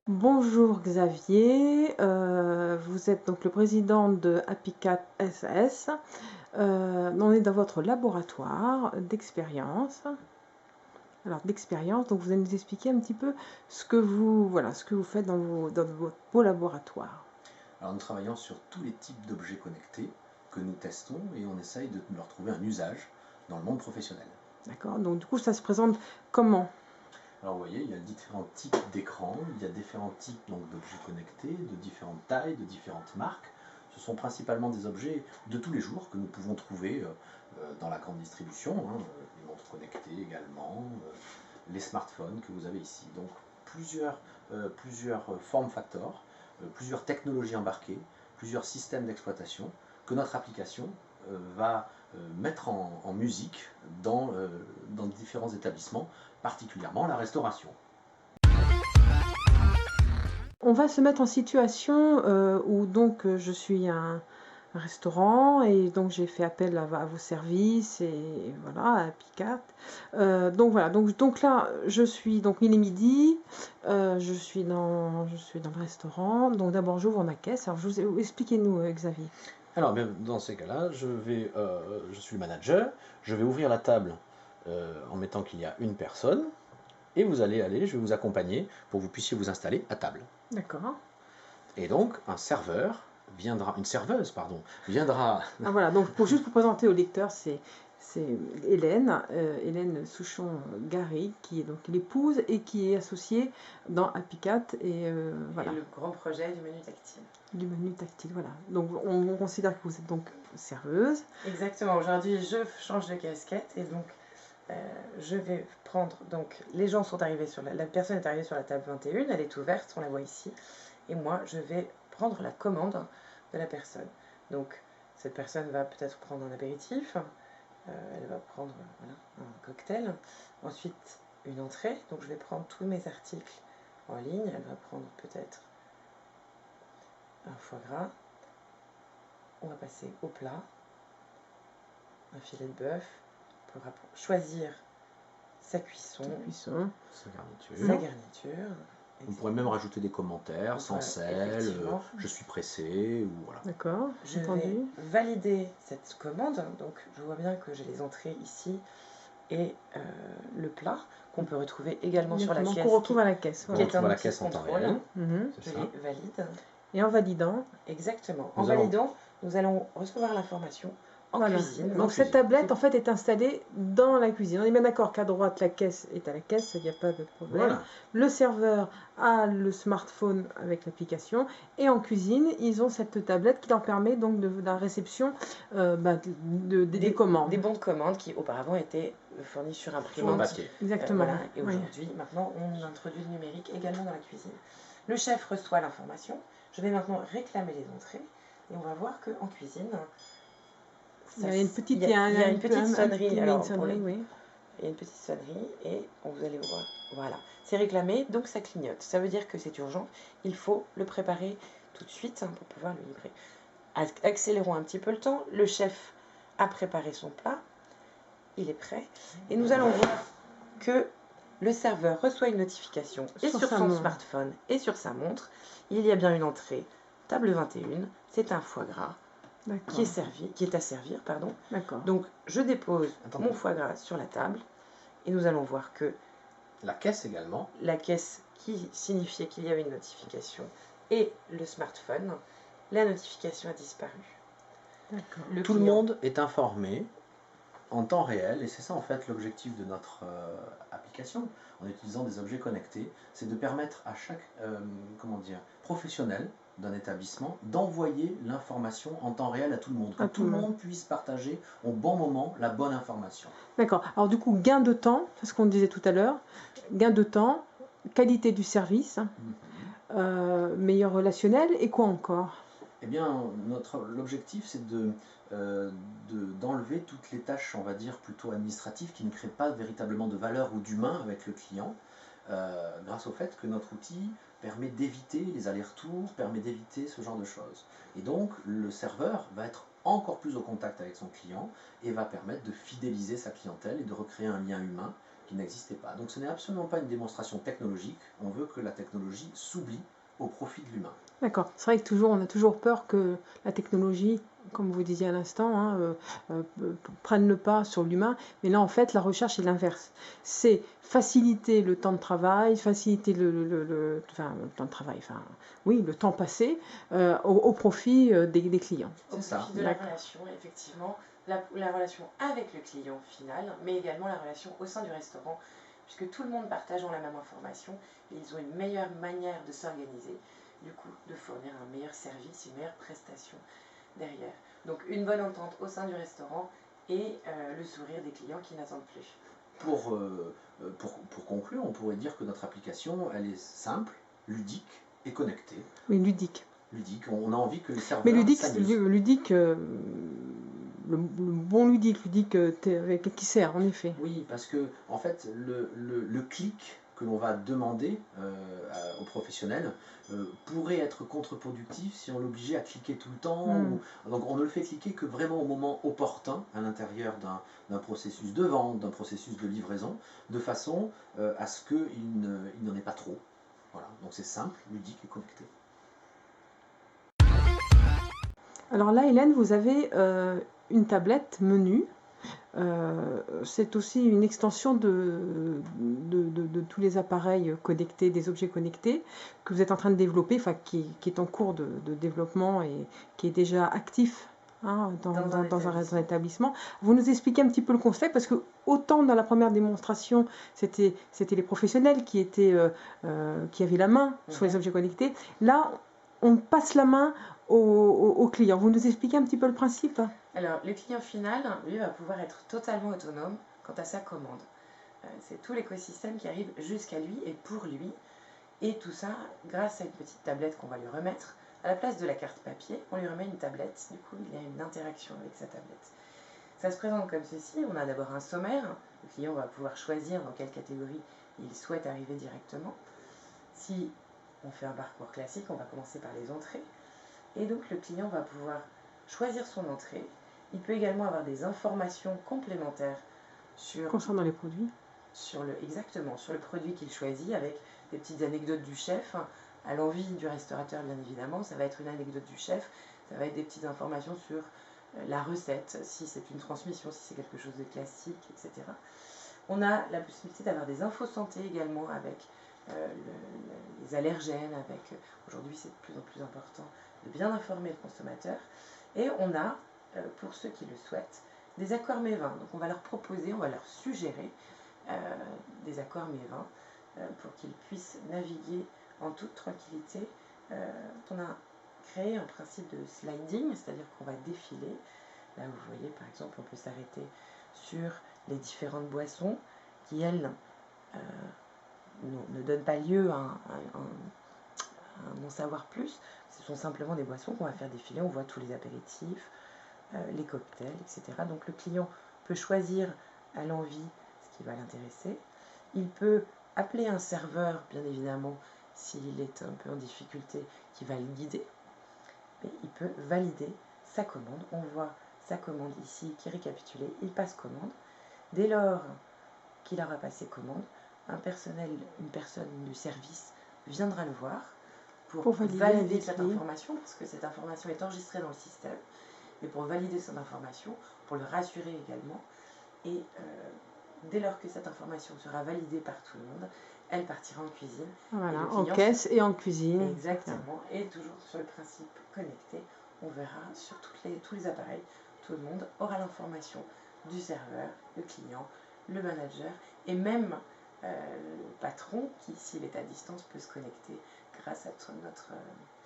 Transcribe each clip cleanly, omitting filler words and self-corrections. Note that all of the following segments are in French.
Bonjour Xavier, vous êtes donc le président de Happycat SAS. On est dans votre laboratoire d'expérience. Alors d'expérience, donc vous allez nous expliquer un petit peu ce que vous faites dans votre beau laboratoire. Alors nous travaillons sur tous les types d'objets connectés que nous testons et on essaye de leur trouver un usage dans le monde professionnel. D'accord, donc du coup ça se présente comment? Alors vous voyez, il y a différents types d'écrans, il y a différents types d'objets connectés, de différentes tailles, de différentes marques. Ce sont principalement des objets de tous les jours que nous pouvons trouver dans la grande distribution, les montres connectées également, les smartphones que vous avez ici. Donc plusieurs form factors, plusieurs technologies embarquées, plusieurs systèmes d'exploitation que notre application va mettre en musique dans différents établissements, particulièrement la restauration. On va se mettre en situation où donc je suis un restaurant et donc j'ai fait appel à vos services et voilà, à Happycat. Donc voilà, donc là je suis, donc il est midi, je suis dans le restaurant, donc d'abord j'ouvre ma caisse. Alors expliquez-nous Xavier. Alors dans ces cas-là, je suis le manager, je vais ouvrir la table en mettant qu'il y a une personne. Et vous allez je vais vous accompagner pour que vous puissiez vous installer à table. D'accord. Et donc, une serveuse, viendra... Ah voilà, donc juste pour présenter au lecteur, c'est Hélène, Hélène Souchon-Gary, qui est donc l'épouse et qui est associée dans Happycat. Et voilà. Et le grand projet du menu tactile. Du menu tactile, voilà. Donc on considère que vous êtes donc serveuse. Exactement, aujourd'hui je change de casquette et donc je vais prendre, donc les gens sont arrivés sur la personne est arrivée sur la table 21, elle est ouverte, on la voit ici, et moi je vais prendre la commande de la personne. Donc cette personne va peut-être prendre un apéritif, elle va prendre voilà, un cocktail, ensuite une entrée, donc je vais prendre tous mes articles en ligne, elle va prendre peut-être un foie gras, on va passer au plat, un filet de bœuf, choisir sa cuisson, sa garniture. On pourrait même rajouter des commentaires, sans sel, je suis pressé, ou voilà. D'accord, je vais valider cette commande, donc je vois bien que j'ai les entrées ici et le plat qu'on peut retrouver également sur la caisse. Qu'on retrouve à la caisse. Qui est un outil de contrôle. Je les valide. Et en validant. Exactement. En validant, nous allons recevoir l'information en cuisine. Donc cette tablette en fait est installée dans la cuisine. On est bien d'accord qu'à droite la caisse est à la caisse, il n'y a pas de problème. Voilà. Le serveur a le smartphone avec l'application et en cuisine ils ont cette tablette qui leur permet donc de la réception des commandes. Des bons de commande qui auparavant étaient fournis sur imprimante. Exactement. Voilà. Et aujourd'hui, maintenant on introduit le numérique également dans la cuisine. Le chef reçoit l'information. Je vais maintenant réclamer les entrées et on va voir qu'en cuisine, il y a une petite sonnerie. Il y a une petite sonnerie et vous allez voir. Voilà, c'est réclamé, donc ça clignote. Ça veut dire que c'est urgent. Il faut le préparer tout de suite pour pouvoir le livrer. Accélérons un petit peu le temps. Le chef a préparé son plat. Il est prêt. Et nous allons voir que le serveur reçoit une notification et sur son smartphone et sur sa montre. Il y a bien une entrée. Table 21, c'est un foie gras. Qui est à servir, pardon. Donc je dépose mon foie gras sur la table et nous allons voir que la caisse également. La caisse qui signifiait qu'il y avait une notification et le smartphone, la notification a disparu. Tout le monde est informé en temps réel et c'est ça en fait l'objectif de notre application en utilisant des objets connectés, c'est de permettre à chaque professionnel d'un établissement d'envoyer l'information en temps réel à tout le monde, que tout le monde puisse partager au bon moment la bonne information. D'accord, alors du coup gain de temps, c'est ce qu'on disait tout à l'heure, gain de temps, qualité du service, meilleur relationnel et quoi encore? Eh bien, l'objectif c'est d'enlever toutes les tâches, on va dire, plutôt administratives qui ne créent pas véritablement de valeur ou d'humain avec le client, grâce au fait que notre outil permet d'éviter les allers-retours, permet d'éviter ce genre de choses. Et donc, le serveur va être encore plus au contact avec son client et va permettre de fidéliser sa clientèle et de recréer un lien humain qui n'existait pas. Donc ce n'est absolument pas une démonstration technologique, on veut que la technologie s'oublie au profit de l'humain. D'accord. C'est vrai que on a toujours peur que la technologie, comme vous disiez à l'instant, prenne le pas sur l'humain. Mais là, en fait, la recherche est l'inverse. C'est faciliter le temps de travail, faciliter le temps de travail, oui, le temps passé au profit des clients. Au profit de la relation, effectivement, la relation avec le client final, mais également la relation au sein du restaurant, puisque tout le monde partage la même information et ils ont une meilleure manière de s'organiser, du coup, de fournir un meilleur service, une meilleure prestation derrière. Donc une bonne entente au sein du restaurant et le sourire des clients qui n'attendent plus. Pour conclure, on pourrait dire que notre application, elle est simple, ludique et connectée. Oui, ludique. Ludique, on a envie que les serveurs Mais ludique, le bon ludique qui sert, en effet. Oui, parce que en fait, le clic que l'on va demander aux professionnels pourrait être contre-productif si on l'obligeait à cliquer tout le temps. Donc on ne le fait cliquer que vraiment au moment opportun à l'intérieur d'un processus de vente, d'un processus de livraison, de façon à ce qu'il n'en ait pas trop. Voilà, donc c'est simple, ludique et connecté. Alors là, Hélène, vous avez une tablette menu. C'est aussi une extension de tous les appareils connectés, des objets connectés que vous êtes en train de développer, qui est en cours de développement et qui est déjà actif dans un établissement. Vous nous expliquez un petit peu le concept, parce que autant dans la première démonstration, c'était les professionnels qui avaient la main sur les objets connectés. Là, on passe la main au client. Vous nous expliquez un petit peu le principe? Alors, le client final, lui, va pouvoir être totalement autonome quant à sa commande. C'est tout l'écosystème qui arrive jusqu'à lui et pour lui. Et tout ça grâce à une petite tablette qu'on va lui remettre. À la place de la carte papier, on lui remet une tablette. Du coup, il y a une interaction avec sa tablette. Ça se présente comme ceci. On a d'abord un sommaire. Le client va pouvoir choisir dans quelle catégorie il souhaite arriver directement. Si on fait un parcours classique, on va commencer par les entrées. Et donc, le client va pouvoir choisir son entrée. Il peut également avoir des informations complémentaires concernant les produits. Exactement, sur le produit qu'il choisit, avec des petites anecdotes du chef, à l'envie du restaurateur bien évidemment. Ça va être une anecdote du chef, ça va être des petites informations sur la recette, si c'est une transmission, si c'est quelque chose de classique, etc. On a la possibilité d'avoir des infos santé également avec les allergènes, aujourd'hui c'est de plus en plus important de bien informer le consommateur. Et on a, pour ceux qui le souhaitent, des accords MEVin. Donc on va leur proposer, on va leur suggérer des accords MEVin pour qu'ils puissent naviguer en toute tranquillité. On a créé un principe de sliding, c'est-à-dire qu'on va défiler. Là vous voyez par exemple, on peut s'arrêter sur les différentes boissons qui, elles, ne donnent pas lieu à en savoir plus. Ce sont simplement des boissons qu'on va faire défiler. On voit tous les apéritifs, les cocktails, etc. Donc le client peut choisir à l'envie ce qui va l'intéresser. Il peut appeler un serveur, bien évidemment, s'il est un peu en difficulté, qui va le guider. Mais il peut valider sa commande. On voit sa commande ici qui est récapitulée. Il passe commande. Dès lors qu'il aura passé commande, une personne du service viendra le voir pour valider cette information, parce que cette information est enregistrée dans le système, mais pour valider cette information, pour le rassurer également. Et dès lors que cette information sera validée par tout le monde, elle partira en cuisine. Voilà, en caisse et en cuisine. Exactement, et toujours sur le principe connecté, on verra sur tous les appareils, tout le monde aura l'information du serveur, le client, le manager, et même le patron qui, s'il est à distance, peut se connecter grâce à notre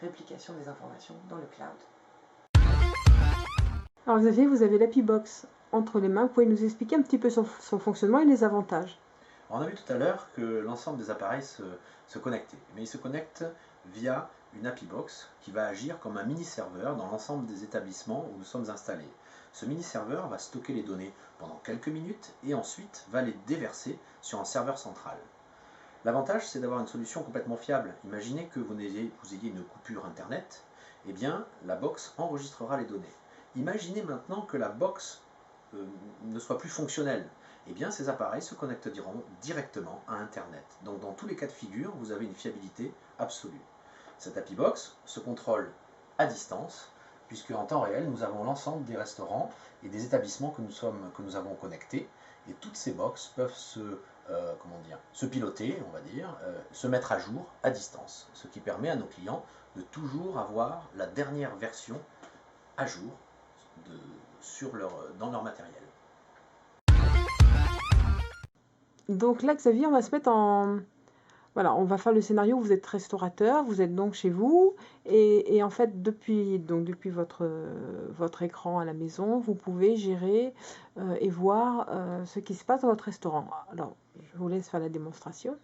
réplication des informations dans le cloud. Alors Xavier, vous avez l'Happy Box entre les mains. Vous pouvez nous expliquer un petit peu son fonctionnement et les avantages? On a vu tout à l'heure que l'ensemble des appareils se connectaient, mais ils se connectent via une Happy Box qui va agir comme un mini-serveur dans l'ensemble des établissements où nous sommes installés. Ce mini-serveur va stocker les données pendant quelques minutes et ensuite va les déverser sur un serveur central. L'avantage, c'est d'avoir une solution complètement fiable. Imaginez que vous ayez une coupure Internet, eh bien la box enregistrera les données. Imaginez maintenant que la box ne soit plus fonctionnelle. Eh bien, ces appareils se connecteront directement à Internet. Donc, dans tous les cas de figure, vous avez une fiabilité absolue. Cette Happy Box se contrôle à distance, puisque en temps réel, nous avons l'ensemble des restaurants et des établissements que nous avons connectés. Et toutes ces box peuvent se piloter, on va dire, se mettre à jour à distance. Ce qui permet à nos clients de toujours avoir la dernière version à jour dans leur matériel. Donc là, Xavier, on va se mettre en... Voilà, on va faire le scénario, vous êtes restaurateur, vous êtes donc chez vous, et en fait, depuis votre écran à la maison, vous pouvez gérer et voir ce qui se passe dans votre restaurant. Alors, je vous laisse faire la démonstration.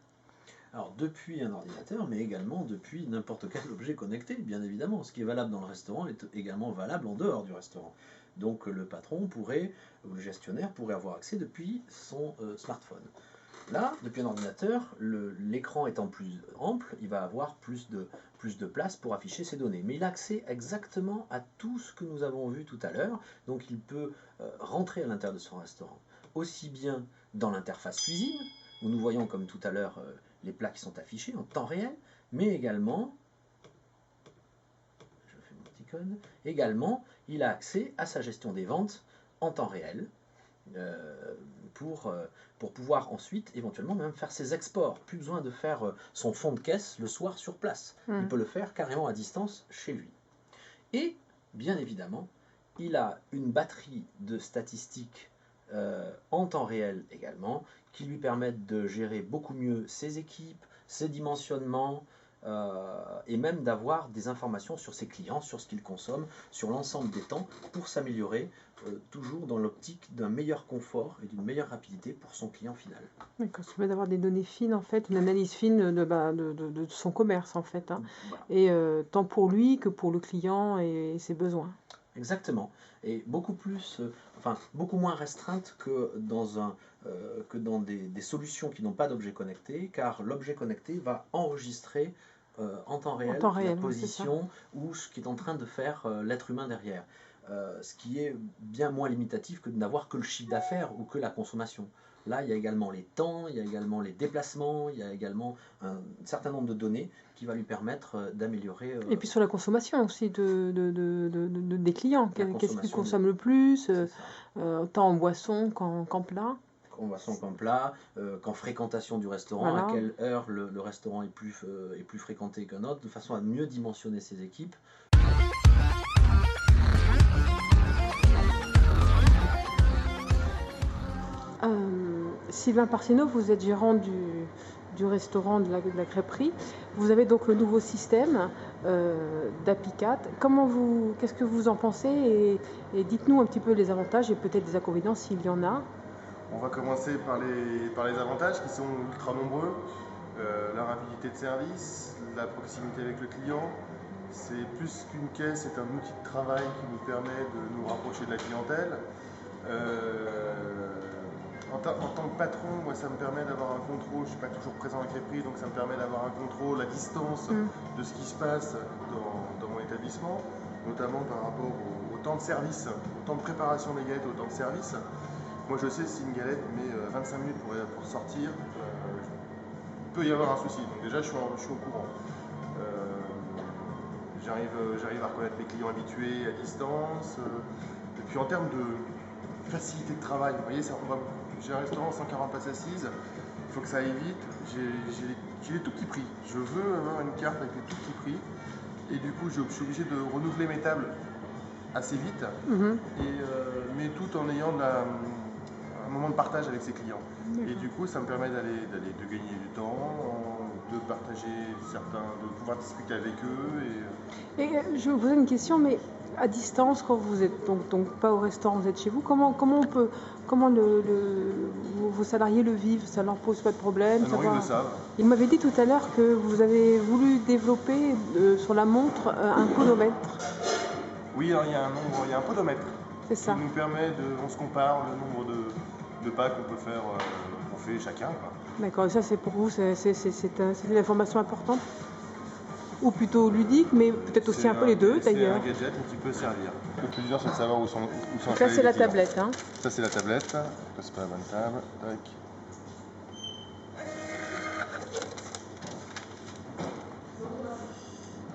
Alors, depuis un ordinateur, mais également depuis n'importe quel objet connecté, bien évidemment. Ce qui est valable dans le restaurant est également valable en dehors du restaurant. Donc, le patron ou le gestionnaire pourrait avoir accès depuis son smartphone. Là, depuis un ordinateur, l'écran étant plus ample, il va avoir plus de place pour afficher ses données. Mais il a accès exactement à tout ce que nous avons vu tout à l'heure. Donc il peut rentrer à l'intérieur de son restaurant, aussi bien dans l'interface cuisine, où nous voyons comme tout à l'heure les plats qui sont affichés en temps réel, mais également, je fais mon petit icône, également, il a accès à sa gestion des ventes en temps réel, pour pouvoir ensuite éventuellement même faire ses exports. Plus besoin de faire son fond de caisse le soir sur place. Il peut le faire carrément à distance chez lui. Et bien évidemment, il a une batterie de statistiques en temps réel également, qui lui permettent de gérer beaucoup mieux ses équipes, ses dimensionnements, et même d'avoir des informations sur ses clients, sur ce qu'ils consomment, sur l'ensemble des temps, pour s'améliorer, toujours dans l'optique d'un meilleur confort et d'une meilleure rapidité pour son client final. D'accord, ça permet d'avoir des données fines, en fait, une analyse fine de son commerce, en fait, hein. Voilà. Et tant pour lui que pour le client et ses besoins. Exactement, et beaucoup moins restreinte que dans des solutions qui n'ont pas d'objet connecté, car l'objet connecté va enregistrer en temps réel la position ou ce qu'est en train de faire l'être humain derrière. Ce qui est bien moins limitatif que de n'avoir que le chiffre d'affaires ou que la consommation. Là, il y a également les temps, il y a également les déplacements, il y a également un certain nombre de données qui va lui permettre d'améliorer... Et puis sur la consommation aussi des clients. Qu'est-ce qu'ils consomment le plus, tant en boisson qu'en plat. En boisson qu'en plat, qu'en fréquentation du restaurant, voilà. À quelle heure le restaurant est plus fréquenté qu'un autre, de façon à mieux dimensionner ses équipes. Sylvain Parcino, vous êtes gérant du restaurant de la crêperie. Vous avez donc le nouveau système d'Happy4. Qu'est-ce que vous en pensez et dites-nous un petit peu les avantages et peut-être des inconvénients s'il y en a. On va commencer par les avantages qui sont ultra nombreux. La rapidité de service, la proximité avec le client. C'est plus qu'une caisse, c'est un outil de travail qui nous permet de nous rapprocher de la clientèle. En tant que patron, moi, ça me permet d'avoir un contrôle. Je ne suis pas toujours présent avec les prix, donc ça me permet d'avoir un contrôle à distance de ce qui se passe dans mon établissement, notamment par rapport au temps de service, au temps de préparation des galettes, au temps de service. Moi, je sais si une galette met 25 minutes pour sortir, il peut y avoir un souci. Donc déjà, je suis au courant. J'arrive à reconnaître mes clients habitués à distance. Et puis en termes de facilité de travail, vous voyez, j'ai un restaurant 140 places assises, il faut que ça aille vite, j'ai les tout petits prix. Je veux avoir une carte avec les tout petits prix et du coup je suis obligé de renouveler mes tables assez vite, mais tout en ayant un moment de partage avec ses clients. Et du coup ça me permet de gagner du temps, de partager de pouvoir discuter avec eux. Et je vais vous poser une question, mais à distance, quand vous êtes donc pas au restaurant, vous êtes chez vous, comment vos salariés le vivent? Ça leur pose pas de problème? Non, ils le savent. Il m'avait dit tout à l'heure que vous avez voulu développer sur la montre un podomètre. Oui, alors il y a un podomètre. C'est ça. Qui nous permet on se compare le nombre de pas qu'on peut faire, qu'on fait chacun. D'accord, et ça c'est pour vous, c'est une information importante? ou plutôt ludique, mais peut-être aussi un peu les deux d'ailleurs. C'est un gadget qui peut servir. Le plus dur, c'est de savoir où sont Donc là, c'est la tablette. Hein. Ça, c'est la tablette. C'est pas la bonne table. Tac.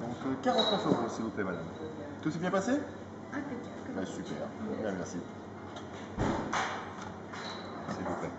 Donc 49 €, s'il vous plaît, madame. Tout s'est bien passé? Impeccable. Super. Bien, merci. S'il vous plaît.